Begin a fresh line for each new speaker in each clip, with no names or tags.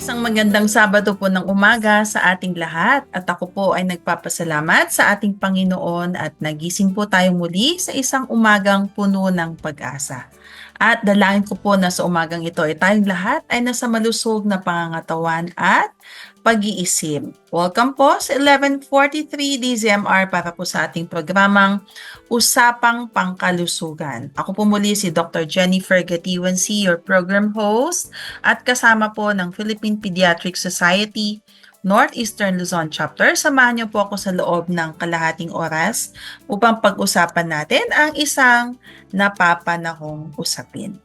Isang magandang Sabado po ng umaga sa ating lahat at ako po ay nagpapasalamat sa ating Panginoon at nagising po tayong muli sa isang umagang puno ng pag-asa. At dalangin ko po na sa umagang ito ay tayong lahat ay nasa malusog na pangangatawan at pag-iisip. Welcome po sa 11:43 DZMR para po sa ating programang Usapang Pangkalusugan. Ako po muli si Dr. Jennifer Gatiwansi, your program host at kasama po ng Philippine Pediatric Society Northeastern Luzon Chapter. Samahan niyo po ako sa loob ng kalahating oras upang pag-usapan natin ang isang napapanahong usapin.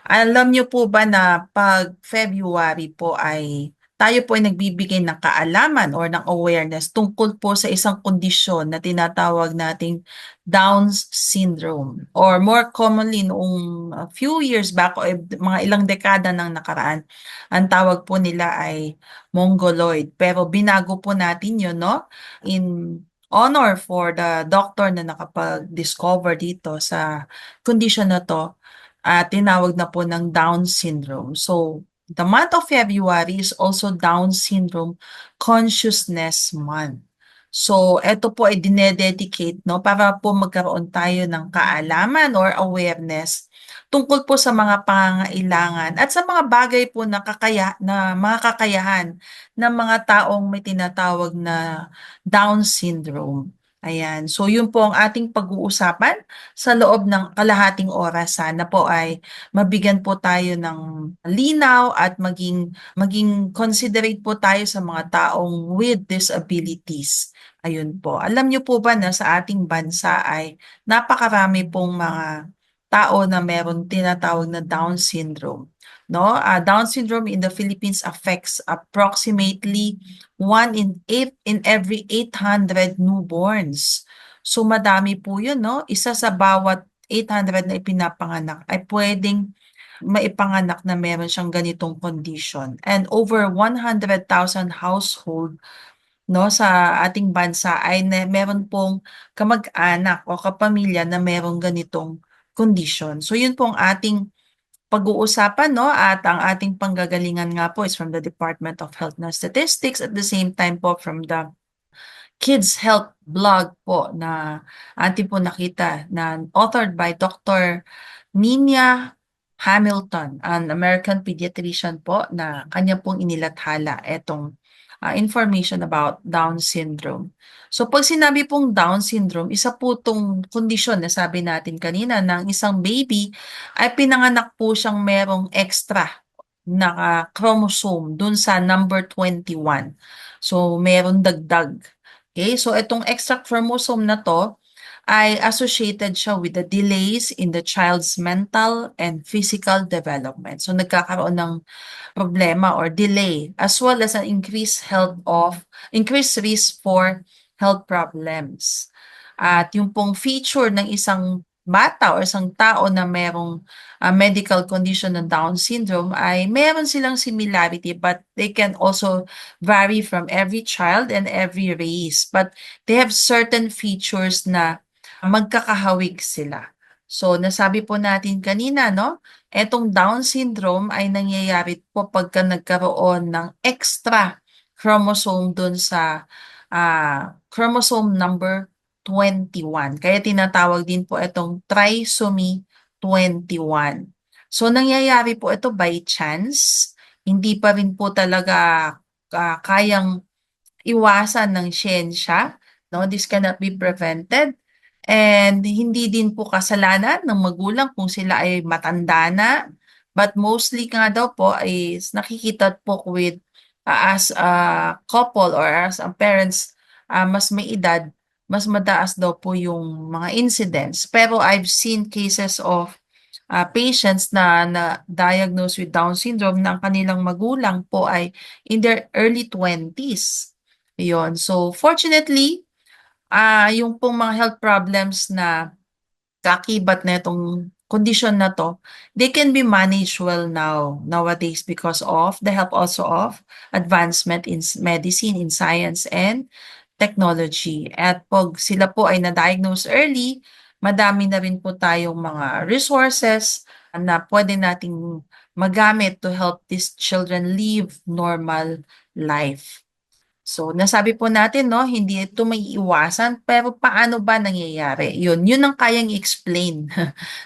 Alam niyo po ba na pag February po ay tayo po ay nagbibigay ng kaalaman or ng awareness tungkol po sa isang kondisyon na tinatawag nating Down's syndrome or more commonly noong few years back o mga ilang dekada nang nakaraan, ang tawag po nila ay mongoloid. Pero binago po natin yun, no? In honor for the doctor na nakapag-discover dito sa condition na to, tinawag na po ng Down syndrome. So, the month of February is also Down syndrome Consciousness Month. So, ito po ay dinededicate, no, para po magkaroon tayo ng kaalaman or awareness tungkol po sa mga pangangailangan at sa mga bagay po na mga kakayahan ng mga taong may tinatawag na Down syndrome. Ayan. So, yun po ang ating pag-uusapan sa loob ng kalahating oras. Sana po ay mabigyan po tayo ng linaw at maging considerate po tayo sa mga taong with disabilities. Ayun po. Alam niyo po ba na sa ating bansa ay napakarami pong mga tao na meron tinatawag na Down syndrome. No? Down syndrome in the Philippines affects approximately 1 in every 800 newborns. So madami po yun, no? Isa sa bawat 800 na ipinapanganak ay pwedeng maipanganak na meron siyang ganitong condition. And over 100,000 household, no, sa ating bansa ay meron pong kamag-anak o kapamilya na merong ganitong condition. So yun pong ating pag-uusapan, no, at ang ating panggagalingan nga po is from the Department of Health and Statistics, at the same time po from the Kids Health blog po na ating po nakita na authored by Dr. Nina Hamilton, an American pediatrician po, na kanya pong inilathala etong information about Down syndrome. So pag sinabi pong Down syndrome, isa po itong kondisyon na sabi natin kanina ng isang baby ay pinanganak po siyang merong extra na chromosome dun sa number 21. So meron dagdag. Okay, so itong extra chromosome na to ay associated siya with the delays in the child's mental and physical development. So nagkakaroon ng problema or delay as well as an increased risk for health problems. At yung pong feature ng isang bata o isang tao na merong medical condition ng Down syndrome ay meron silang similarity, but they can also vary from every child and every race. But they have certain features na magkakahawig sila. So, nasabi po natin kanina, no? Etong Down syndrome ay nangyayari po pagka nagkaroon ng extra chromosome dun sa chromosome number 21. Kaya tinatawag din po itong trisomy 21. So, nangyayari po ito by chance. Hindi pa rin po talaga kayang iwasan ng siyensya. No? This cannot be prevented. And hindi din po kasalanan ng magulang kung sila ay matanda na. But mostly nga daw po is nakikita po with as a couple or as a parents mas may edad, mas mataas daw po yung mga incidents. Pero I've seen cases of patients na diagnosed with Down syndrome na ang kanilang magulang po ay in their early 20s. Yun. So fortunately, yung pong mga health problems na kakibat na itong condition na to, they can be managed well nowadays because of the help also of advancement in medicine, in science, and technology. At pag sila po ay na-diagnose early, madami na rin po tayong mga resources na pwede nating magamit to help these children live normal life. So, nasabi po natin, no, hindi ito maiiwasan, pero paano ba nangyayari? Yun ang kayang explain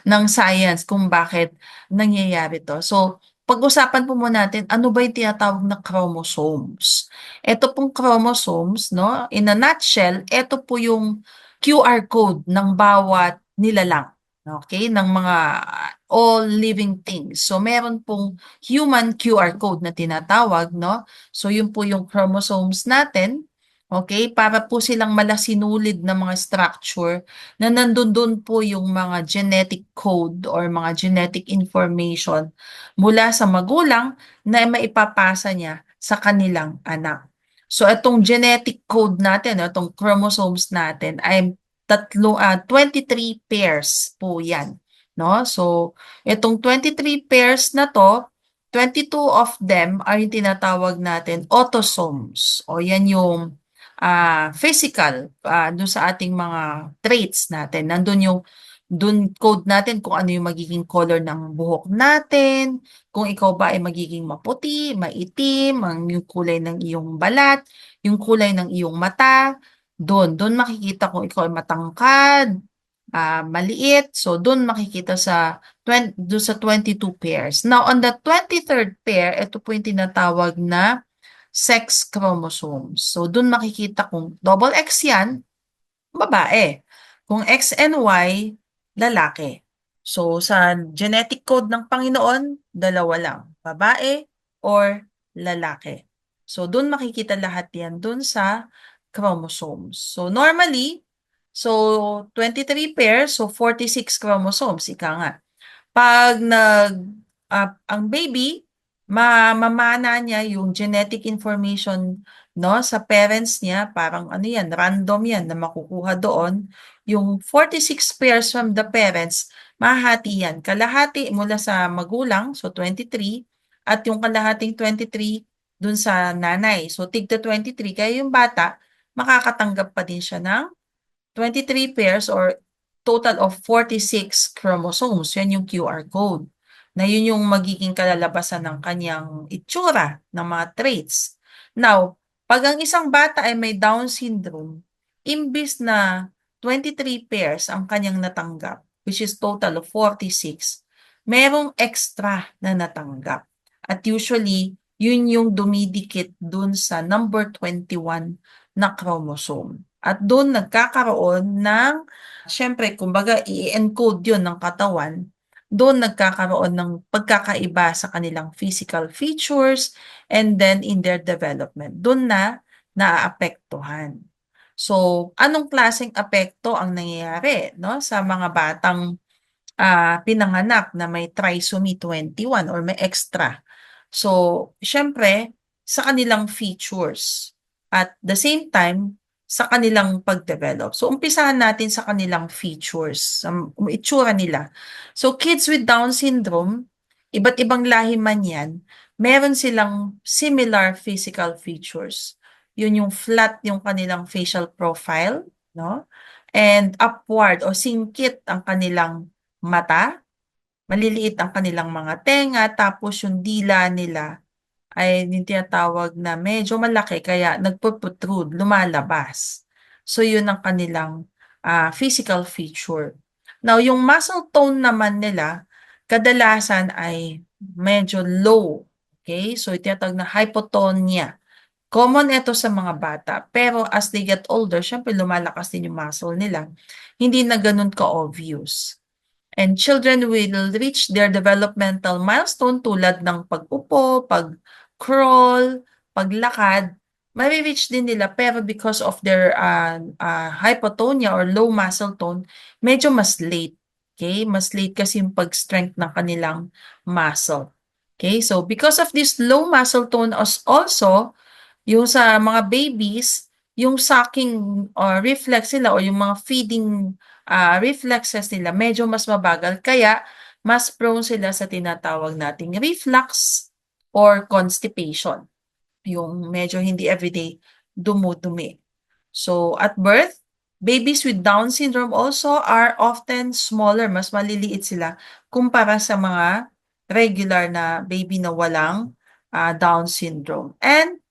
ng science kung bakit nangyayari to. So, pag-usapan po muna natin, ano ba yung tinatawag na chromosomes? Ito pong chromosomes, no, in a nutshell, ito po yung QR code ng bawat nilalang. Okay, ng mga all living things. So, meron pong human QR code na tinatawag, no? So, yun po yung chromosomes natin. Okay, para po silang malasinulid na mga structure na nandun dun po yung mga genetic code or mga genetic information mula sa magulang na maipapasa niya sa kanilang anak. So, itong genetic code natin, itong chromosomes natin ay 23 pairs po yan. No? So, itong 23 pairs na to, 22 of them ay yung tinatawag natin autosomes o yan yung physical dun sa ating mga traits natin. Nandun yung dun code natin kung ano yung magiging color ng buhok natin, kung ikaw ba ay magiging maputi, maitim, yung kulay ng iyong balat, yung kulay ng iyong mata. Doon makikita kung ikaw ay matangkad, maliit. So, doon makikita sa 22 pairs. Now, on the 23rd pair, ito po yung tinatawag na sex chromosomes. So, doon makikita kung double X yan, babae. Kung X and Y, lalaki. So, sa genetic code ng Panginoon, dalawa lang, babae or lalaki. So, doon makikita lahat yan doon sa chromosomes. So, normally, so 23 pairs, so 46 chromosomes, ika nga. Pag ang baby, mamamana niya yung genetic information, no, sa parents niya, parang ano yan, random yan na makukuha doon. Yung 46 pairs from the parents, mahati yan. Kalahati mula sa magulang, so 23, at yung kalahating 23 dun sa nanay. So tigda 23, kaya yung bata, makakatanggap pa din siya ng 23 pairs or total of 46 chromosomes. Yan yung QR code. Na yun yung magiging kalalabasan ng kanyang itsura, ng mga traits. Now, pag ang isang bata ay may Down syndrome, imbis na 23 pairs ang kanyang natanggap, which is total of 46, merong extra na natanggap. At usually, yun yung dumidikit dun sa number 21 na chromosome. At doon nagkakaroon ng, syempre, kumbaga, i-encode yun ng katawan, doon nagkakaroon ng pagkakaiba sa kanilang physical features and then in their development. Doon na naaapektuhan. So, anong klaseng apekto ang nangyayari, no, sa mga batang pinanganak na may trisomy 21 or may extra? So, syempre, sa kanilang features at the same time, sa kanilang pag-develop. So, umpisahan natin sa kanilang features, sa itsura nila. So, kids with Down syndrome, iba't ibang lahi man yan, meron silang similar physical features. Yun yung flat yung kanilang facial profile, no? And upward o singkit ang kanilang mata, maliliit ang kanilang mga tenga, tapos yung dila nila ay yung tinatawag na medyo malaki kaya nagpo-protrude, lumalabas. So yun ang kanilang physical feature. Now, yung muscle tone naman nila, kadalasan ay medyo low. Okay? So tinatawag na hypotonia. Common ito sa mga bata, pero as they get older, syempre lumalakas din yung muscle nila. Hindi na ganun ka-obvious. And children will reach their developmental milestone tulad ng pag-upo, pag-crawl, paglakad. Reach din nila pero because of their hypotonia or low muscle tone, medyo mas late. Okay? Mas late kasi yung pag-strength ng kanilang muscle. Okay? So because of this low muscle tone also, yung sa mga babies, yung sucking or reflex nila or yung mga feeding reflexes nila medyo mas mabagal kaya mas prone sila sa tinatawag nating reflux or constipation. Yung medyo hindi everyday dumudumi. So at birth, babies with Down syndrome also are often smaller, mas maliliit sila kumpara sa mga regular na baby na walang Down syndrome. And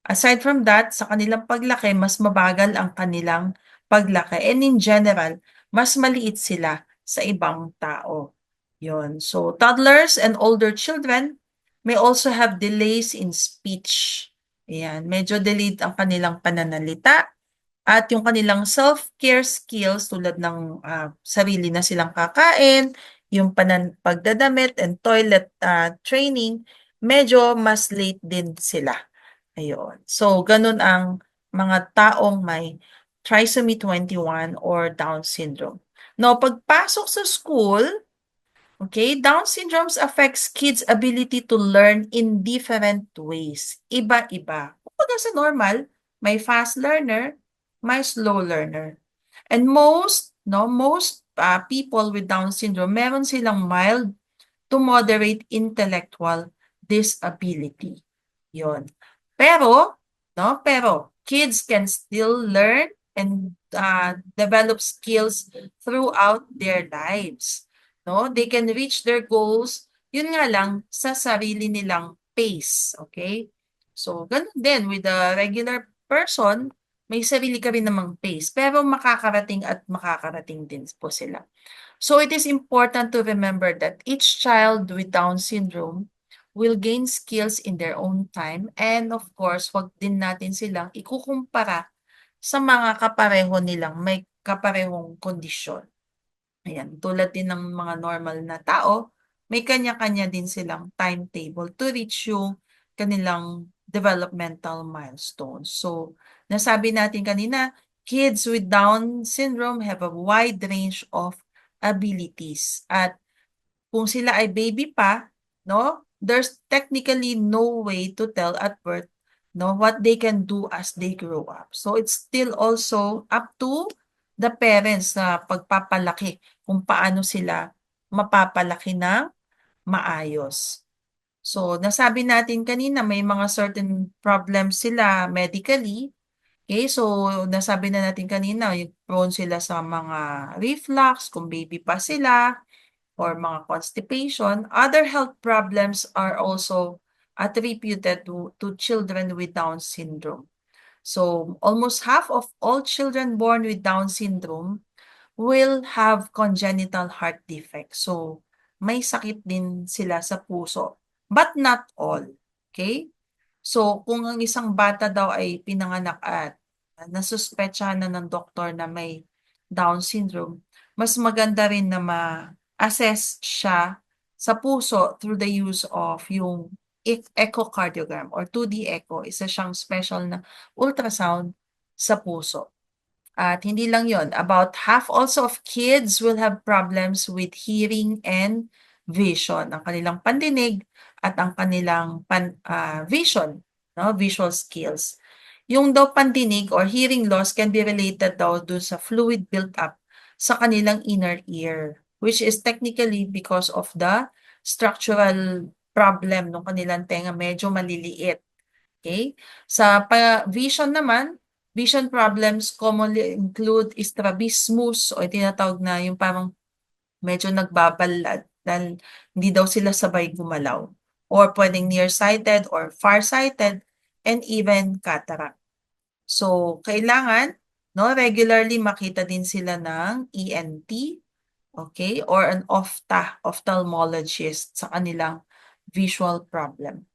aside from that, sa kanilang paglaki, mas mabagal ang kanilang paglaki. And in general, mas maliit sila sa ibang tao. Yun. So, toddlers and older children may also have delays in speech. Ayan, medyo delayed ang kanilang pananalita at yung kanilang self-care skills tulad ng sarili na silang kakain, yung pagdadamit and toilet training, medyo mas late din sila. Ayun. So, ganun ang mga taong may trisomy 21 or Down syndrome. No, pagpasok sa school, okay, Down syndrome affects kids' ability to learn in different ways. Iba-iba. Kumbaga sa normal, may fast learner, may slow learner. And most people with Down syndrome, meron silang mild to moderate intellectual disability. Yon. Pero kids can still learn and develop skills throughout their lives. No, they can reach their goals. Yun nga lang sa sarili nilang pace, okay? So, ganun din with a regular person, may sarili ka rin namang pace, pero makakarating din po sila. So it is important to remember that each child with Down syndrome will gain skills in their own time, and of course, wag din natin silang ikukumpara sa mga kapareho nilang may kaparehong kondisyon. Ayan, tulad din ng mga normal na tao, may kanya-kanya din silang timetable to reach yung kanilang developmental milestones. So, nasabi natin kanina, kids with Down syndrome have a wide range of abilities. At kung sila ay baby pa, no, there's technically no way to tell at birth, no, what they can do as they grow up. So it's still also up to the parents na pagpapalaki kung paano sila mapapalaki ng maayos. So, nasabi natin kanina may mga certain problems sila medically. Okay, so nasabi na natin kanina, yung prone sila sa mga reflux kung baby pa sila or mga constipation. Other health problems are also attributed to children with Down syndrome. So almost half of all children born with Down syndrome will have congenital heart defect. So may sakit din sila sa puso, but not all. Okay? So kung ang isang bata daw ay pinanganak at nasuspetsahan na ng doktor na may Down syndrome, mas maganda rin na ma-assess siya sa puso through the use of yung echocardiogram or 2D echo. Isa siyang special na ultrasound sa puso. At hindi lang yon, about half also of kids will have problems with hearing and vision, ang kanilang pandinig at ang kanilang vision, no, visual skills. Yung daw pandinig or hearing loss can be related daw dun sa fluid built up sa kanilang inner ear, which is technically because of the structural problem ng kanilang tenga, medyo maliliit. Okay? Sa vision naman, vision problems commonly include strabismus o tinatawag na yung parang medyo nagbabalad dahil hindi daw sila sabay gumalaw. Or pwedeng nearsighted or farsighted and even cataract. So, kailangan regularly makita din sila ng ENT, okay, or an ophthalmologist sa kanilang visual problem.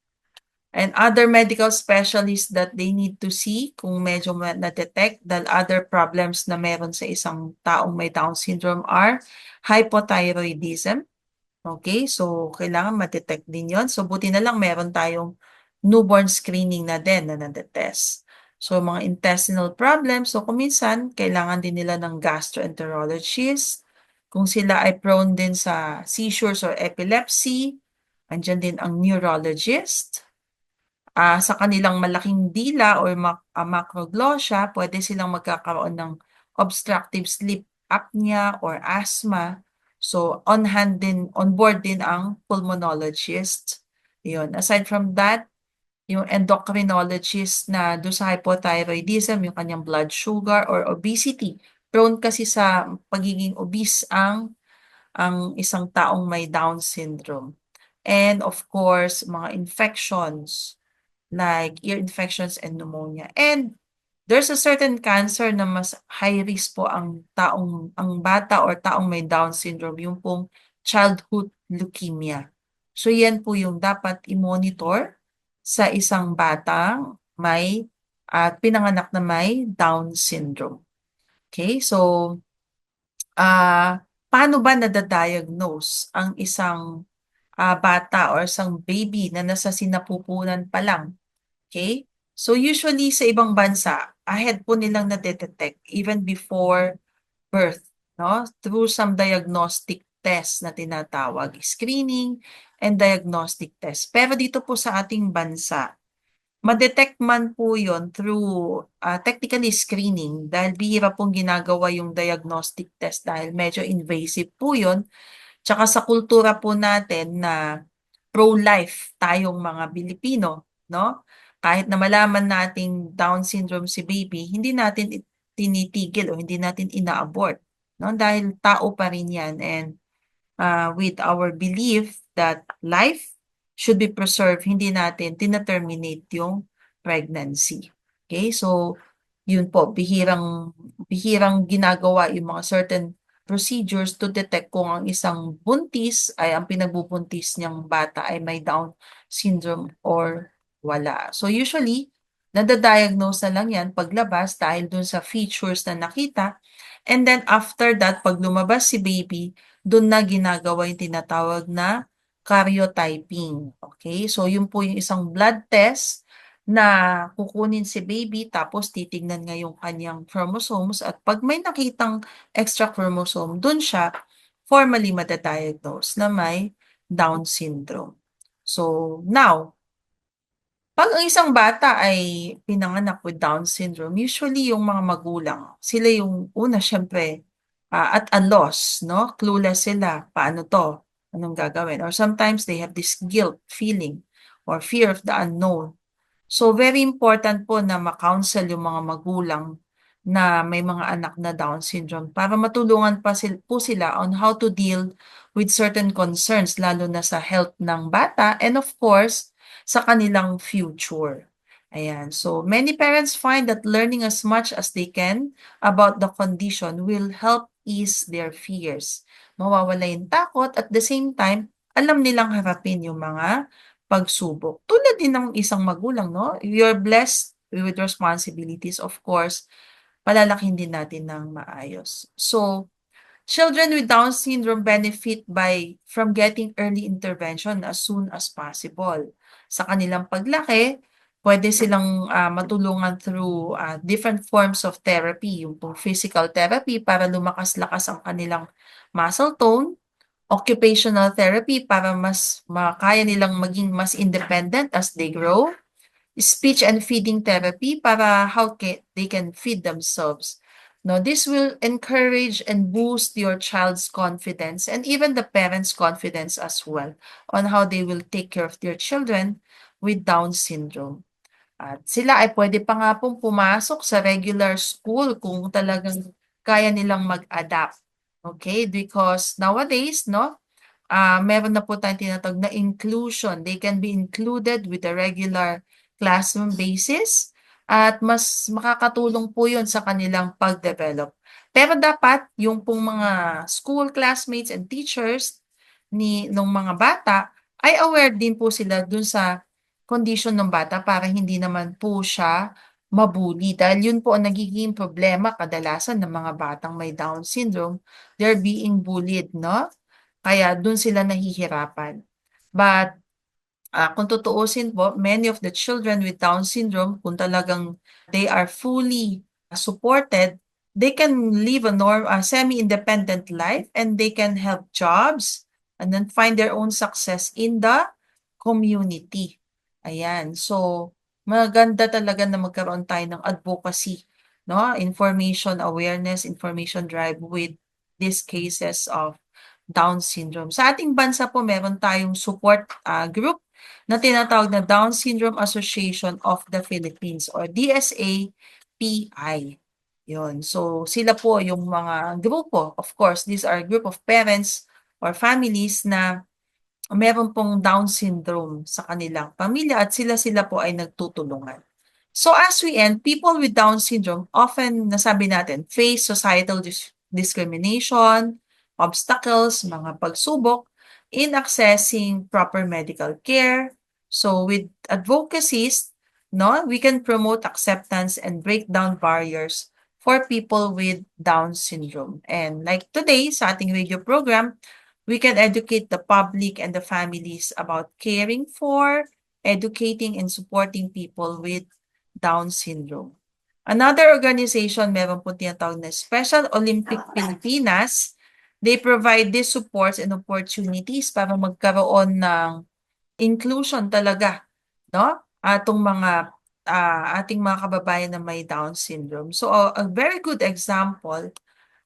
And other medical specialists that they need to see kung medyo na-detect dahil other problems na meron sa isang taong may Down syndrome are hypothyroidism. Okay, so kailangan ma-detect din yon. So buti na lang meron tayong newborn screening na din na na-detest. So mga intestinal problems, so kuminsan kailangan din nila ng gastroenterologist. Kung sila ay prone din sa seizures or epilepsy, andyan din ang neurologist. Sa kanilang malaking dila or macroglossia, pwede silang magkakaroon ng obstructive sleep apnea or asthma. So on board din ang pulmonologist. Yun. Aside from that, yung endocrinologist na do sa hypothyroidism, yung kanyang blood sugar or obesity. Prone kasi sa pagiging obese ang ang isang taong may Down syndrome. And of course, mga infections like ear infections and pneumonia. And there's a certain cancer na mas high risk po ang bata or taong may Down syndrome, yung pong childhood leukemia. So yan po yung dapat i-monitor sa isang batang may at pinanganak na may Down syndrome. Okay, so paano ba nada-diagnose ang isang bata or isang baby na nasa sinapupunan pa lang? Okay? So usually sa ibang bansa, ahead po nilang na-detect even before birth, no? Through some diagnostic test na tinatawag, screening and diagnostic test. Pero dito po sa ating bansa, ma-detect man po yon through technically screening dahil bihira pong ginagawa yung diagnostic test dahil medyo invasive po yon. Tsaka sa kultura po natin na pro-life tayong mga Pilipino, no? Kahit na malaman nating Down syndrome si baby, hindi natin tinitigil o hindi natin ina-abort, no? Dahil tao pa rin yan and with our belief that life should be preserved, hindi natin tina-terminate yung pregnancy. Okay? So, yun po, bihirang ginagawa yung mga certain procedures to detect kung ang isang buntis ay ang pinagbubuntis niyang bata ay may Down syndrome or wala. So usually, nadadiagnose na lang yan paglabas dahil dun sa features na nakita. And then after that, pag lumabas si baby, dun na ginagawa yung tinatawag na karyotyping. Okay? So yun po yung isang blood test na kukunin si baby tapos titignan nga yung kanyang chromosomes at pag may nakitang extra chromosome, dun siya formally madadiagnose na may Down syndrome. So now, pag ang isang bata ay pinanganak with Down syndrome, usually yung mga magulang, sila yung una syempre at a loss, no? Clueless sila, paano to? Anong gagawin? Or sometimes they have this guilt feeling or fear of the unknown. So very important po na ma-counsel yung mga magulang na may mga anak na Down syndrome para matulungan po sila on how to deal with certain concerns lalo na sa health ng bata and of course sa kanilang future. Ayan. So many parents find that learning as much as they can about the condition will help ease their fears. Mawawala yung takot at the same time alam nilang harapin yung mga pagsubok. Tulad din ng isang magulang, no? You're blessed with responsibilities, of course, palalakihin din natin ng maayos. So, children with Down syndrome benefit from getting early intervention as soon as possible. Sa kanilang paglaki, pwede silang matulungan through different forms of therapy, yung physical therapy para lumakas-lakas ang kanilang muscle tone, occupational therapy para mas makaya nilang maging mas independent as they grow, speech and feeding therapy para they can feed themselves. No, this will encourage and boost your child's confidence and even the parents' confidence as well on how they will take care of their children with Down syndrome. At sila ay pwede pa nga pong pumasok sa regular school kung talagang kaya nilang mag-adapt. Okay? Because nowadays, no, meron na po tayong tinatawag na inclusion. They can be included with the regular classroom basis at mas makakatulong po yun sa kanilang pag-develop. Pero dapat yung pong mga school classmates and teachers nung mga bata ay aware din po sila dun sa condition ng bata para hindi naman po siya mabully. Dahil yun po ang nagiging problema kadalasan ng mga batang may Down syndrome. They're being bullied, no? Kaya dun sila nahihirapan. But kung tutuusin po, many of the children with Down syndrome, kung talagang they are fully supported, they can live a semi-independent life and they can have jobs and then find their own success in the community. Ayan. So, maganda talaga na magkaroon tayo ng advocacy, no? Information awareness, information drive with these cases of Down syndrome. Sa ating bansa po, meron tayong support group na tinatawag na Down Syndrome Association of the Philippines or DSA-PI. Yun. So, sila po yung mga grupo. Of course, these are a group of parents or families na meron pong Down syndrome sa kanilang pamilya at sila-sila po ay nagtutulungan. So as we end, people with Down syndrome often, nasabi natin, face societal discrimination, obstacles, mga pagsubok in accessing proper medical care. So with advocacies, no, we can promote acceptance and break down barriers for people with Down syndrome. And like today sa ating radio program, we can educate the public and the families about caring for, educating, and supporting people with Down syndrome. Another organization, meron po tinatawag na Special Olympic Pilipinas. They provide these supports and opportunities para magkaroon ng inclusion talaga, no? Ating mga kababayan na may Down syndrome. So a very good example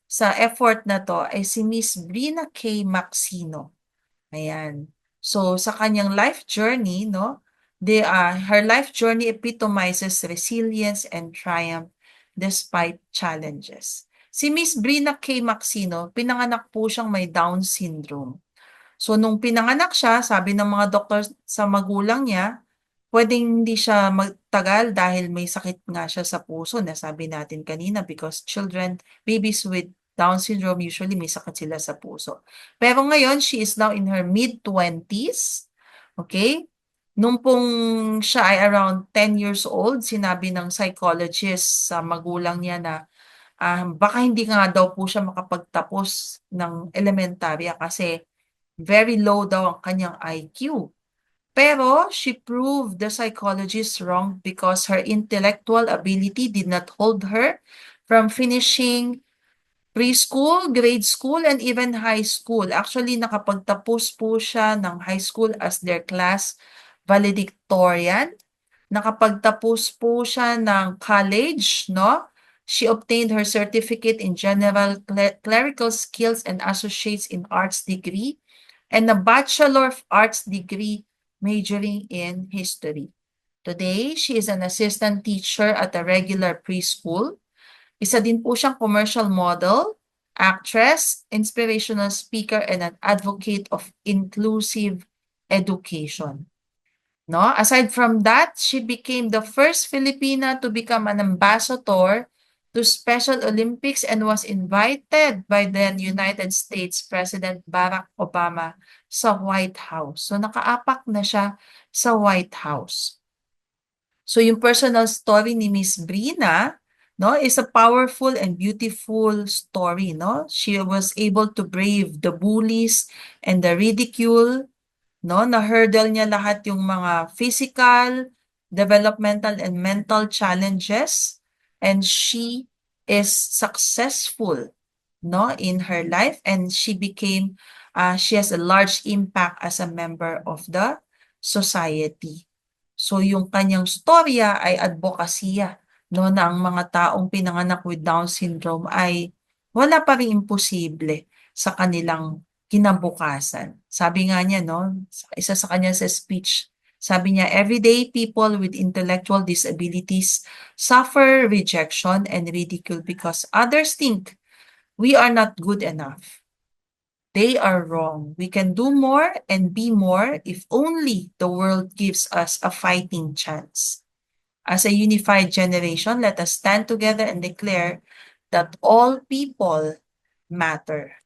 sa effort na to ay si Miss Brina K. Maxino. Ayan. So sa kanyang life journey, no, her life journey epitomizes resilience and triumph despite challenges. Si Miss Brina K. Maxino, pinanganak po siyang may Down syndrome. So nung pinanganak siya, sabi ng mga doktor sa magulang niya, pwedeng hindi siya magtagal dahil may sakit nga siya sa puso, nasabi natin kanina, because babies with Down syndrome, usually may sakit sila sa puso. Pero ngayon, she is now in her mid-20s. Okay? Nung pong siya ay around 10 years old, sinabi ng psychologist sa magulang niya na baka hindi nga daw po siya makapagtapos ng elementarya kasi very low daw ang kanyang IQ. Pero she proved the psychologist wrong because her intellectual ability did not hold her from finishing preschool, grade school, and even high school. Actually, nakapagtapos po siya ng high school as their class valedictorian. Nakapagtapos po siya ng college, no? She obtained her certificate in general clerical skills and associates in arts degree and a Bachelor of Arts degree majoring in history. Today, she is an assistant teacher at a regular preschool. Isa din po siyang commercial model, actress, inspirational speaker, and an advocate of inclusive education. No? Aside from that, she became the first Filipina to become an ambassador to Special Olympics and was invited by the United States President Barack Obama sa White House. So nakaapak na siya sa White House. So yung personal story ni Miss Brina, no, is a powerful and beautiful story, no? She was able to brave the bullies and the ridicule, no? Na-hurdle niya lahat yung mga physical, developmental, and mental challenges, and she is successful, no, in her life, and she has a large impact as a member of the society. So yung kanyang storya ay advokasya, no, na ang mga taong pinanganak with Down syndrome ay wala pa ring imposible sa kanilang kinabukasan. Sabi nga niya, no, isa sa kanya sa speech, sabi niya, everyday people with intellectual disabilities suffer rejection and ridicule because others think we are not good enough. They are wrong. We can do more and be more if only the world gives us a fighting chance. As a unified generation, let us stand together and declare that all people matter.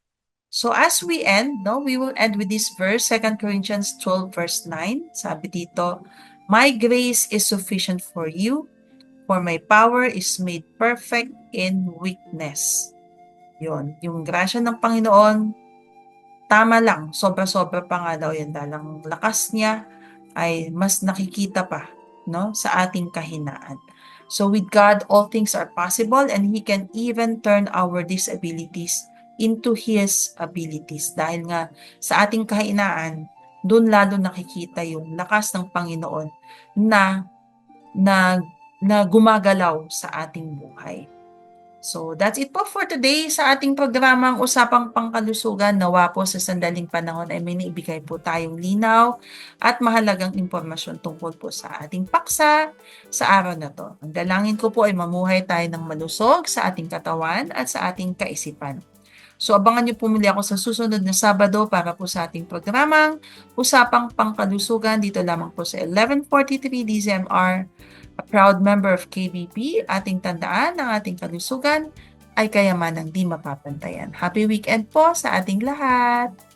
So as we end, no, we will end with this verse, 2 Corinthians 12 verse 9. Sabi dito, my grace is sufficient for you, for my power is made perfect in weakness. Yun, yung grasya ng Panginoon, tama lang, sobra-sobra pa nga daw yan dahil ang lakas niya ay mas nakikita pa, no, sa ating kahinaan. So with God, all things are possible and He can even turn our disabilities into His abilities. Dahil nga sa ating kahinaan, doon lalo nakikita yung lakas ng Panginoon na, na gumagalaw sa ating buhay. So that's it po for today sa ating programang Usapang Pangkalusugan. Nawa po sa sandaling panahon ay may naibigay po tayong linaw at mahalagang impormasyon tungkol po sa ating paksa sa araw na to. Ang dalangin ko po ay mamuhay tayo ng malusog sa ating katawan at sa ating kaisipan. So abangan niyo po muli ako sa susunod na Sabado para po sa ating programang Usapang Pangkalusugan dito lamang po sa 1143 DZMR, a proud member of KBP. Ating tandaan ng ating kalusugan ay kayamanang di mapapantayan. Happy weekend po sa ating lahat!